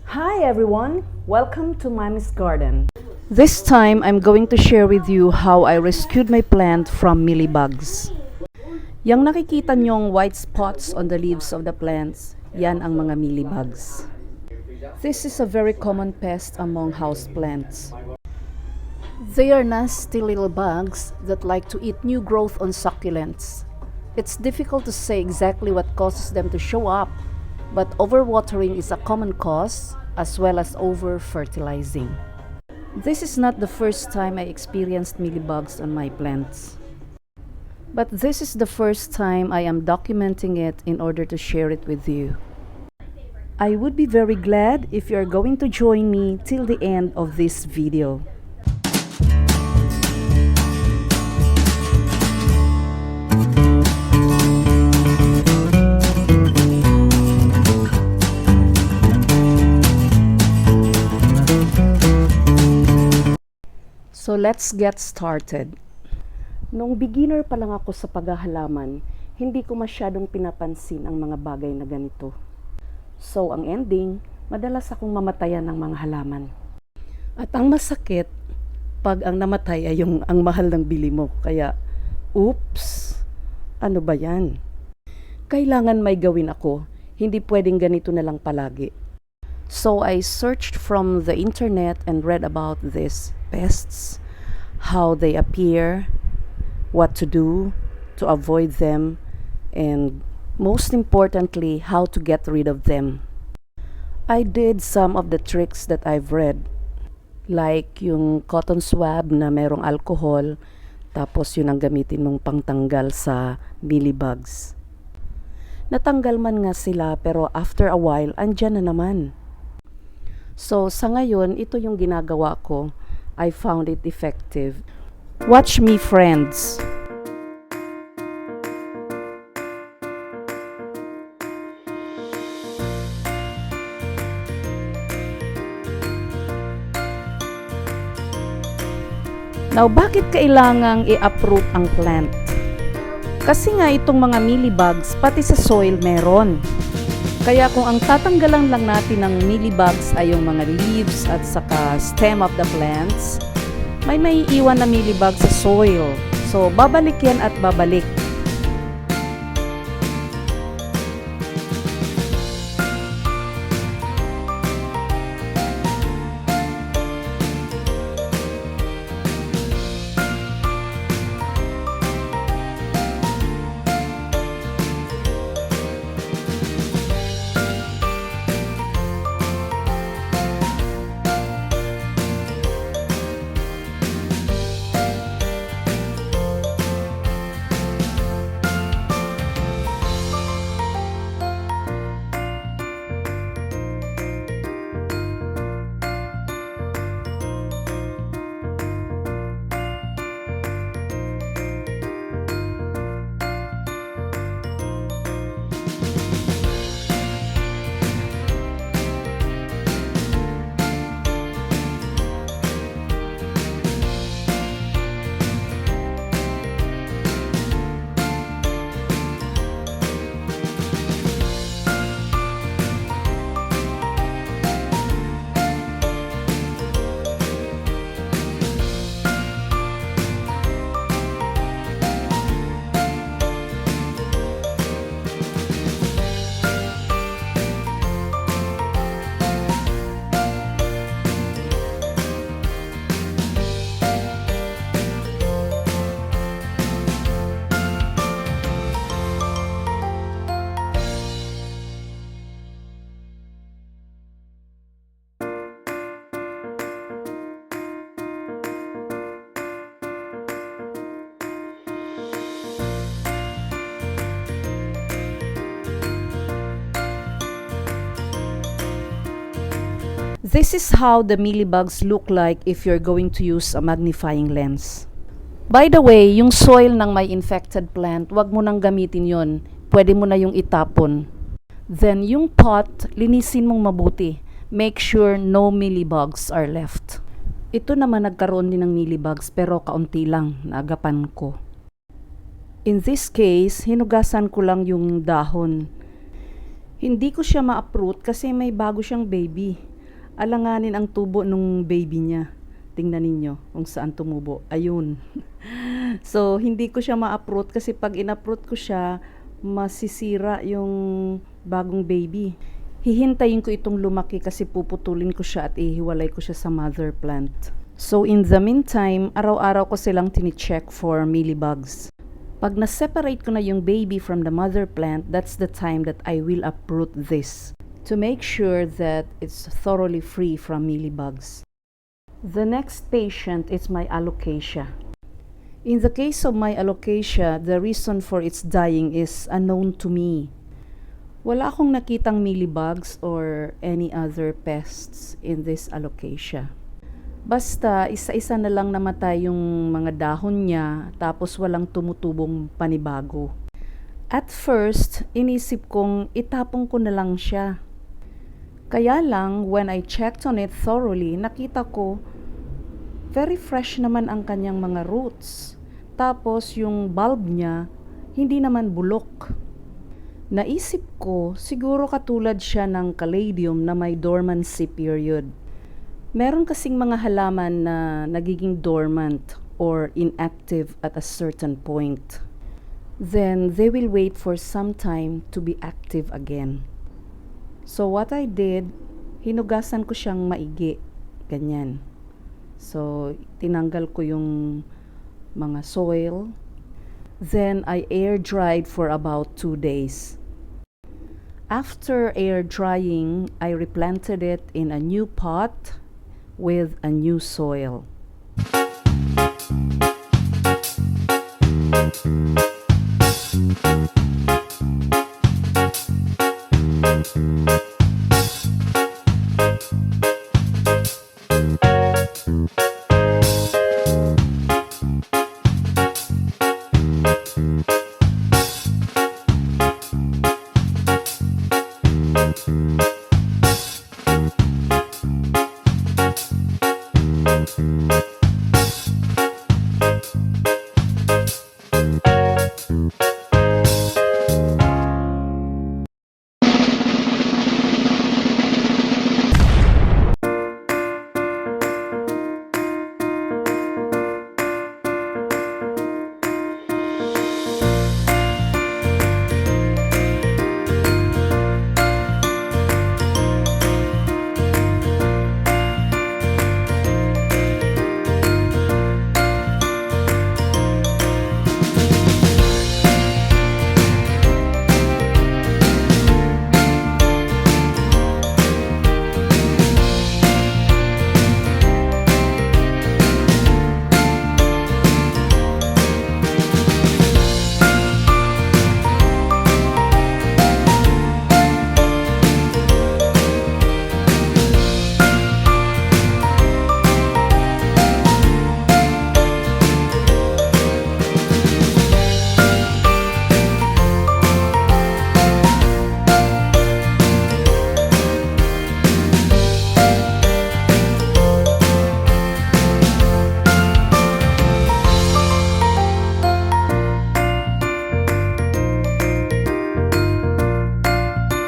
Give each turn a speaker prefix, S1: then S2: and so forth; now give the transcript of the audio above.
S1: Hi everyone! Welcome to Mommy's Garden. This time, I'm going to share with you how I rescued my plant from mealybugs. Yang nakikita nyong white spots on the leaves of the plants, yan ang mga mealybugs. This is a very common pest among houseplants. They are nasty little bugs that like to eat new growth on succulents. It's difficult to say exactly what causes them to show up, but overwatering is a common cause, as well as over-fertilizing. This is not the first time I experienced mealybugs on my plants. But this is the first time I am documenting it in order to share it with you. I would be very glad if you are going to join me till the end of this video. So let's get started. Noong beginner pa lang ako sa paghahalaman, hindi ko masyadong pinapansin ang mga bagay na ganito. So ang ending, madalas akong mamatayan ng mga halaman. At ang masakit, pag ang namatay ay ang mahal ng bili mo. Kaya, oops, ano ba yan? Kailangan may gawin ako, hindi pwedeng ganito na lang palagi. So I searched from the internet and read about these pests, how they appear, what to do to avoid them, and most importantly, how to get rid of them. I did some of the tricks that I've read, like yung cotton swab na merong alcohol, tapos yun ang gamitin mong pangtanggal sa mealybugs. Natanggal man nga sila pero after a while, andyan na naman. So sa ngayon, ito yung ginagawa ko. I found it effective. Watch me, friends. Now, bakit kailangang i-uproot ang plant? Kasi nga itong mga mealybugs, pati sa soil meron. Kaya kung ang tatanggalan lang natin ng mealybugs ay yung mga leaves at saka stem of the plants, may maiiwan na mealybugs sa soil. So, babalik yan at babalik. This is how the mealybugs look like if you're going to use a magnifying lens. By the way, yung soil ng may infected plant, wag mo nang gamitin yon. Pwede mo na yung itapon. Then yung pot, linisin mong mabuti. Make sure no mealybugs are left. Ito naman nagkaroon din ng mealybugs pero kaunti lang, naagapan ko. In this case, hinugasan ko lang yung dahon. Hindi ko siya ma-uproot kasi may bago siyang baby. Alanganin ang tubo nung baby niya. Tingnan ninyo kung saan tumubo. Ayun. So, hindi ko siya ma-uproot kasi pag in-uproot ko siya, masisira yung bagong baby. Hihintayin ko itong lumaki kasi puputulin ko siya at ihiwalay ko siya sa mother plant. So, in the meantime, araw-araw ko silang tini-check for mealybugs. Pag na-separate ko na yung baby from the mother plant, that's the time that I will uproot this to make sure that it's thoroughly free from mealybugs. The next patient is my Alocasia. In the case of my Alocasia, the reason for its dying is unknown to me. Wala akong nakitang mealybugs or any other pests in this Alocasia. Basta isa-isa na lang namatay yung mga dahon niya tapos walang tumutubong panibago. At first, inisip kong itapon ko na lang siya. Kaya lang, when I checked on it thoroughly, nakita ko very fresh naman ang kanyang mga roots. Tapos yung bulb niya, hindi naman bulok. Naisip ko, siguro katulad siya ng caladium na may dormancy period. Meron kasing mga halaman na nagiging dormant or inactive at a certain point. Then they will wait for some time to be active again. So what I did, hinugasan ko siyang maigi, ganyan. So tinanggal ko yung mga soil. Then I air dried for about 2 days. After air drying, I replanted it in a new pot with a new soil.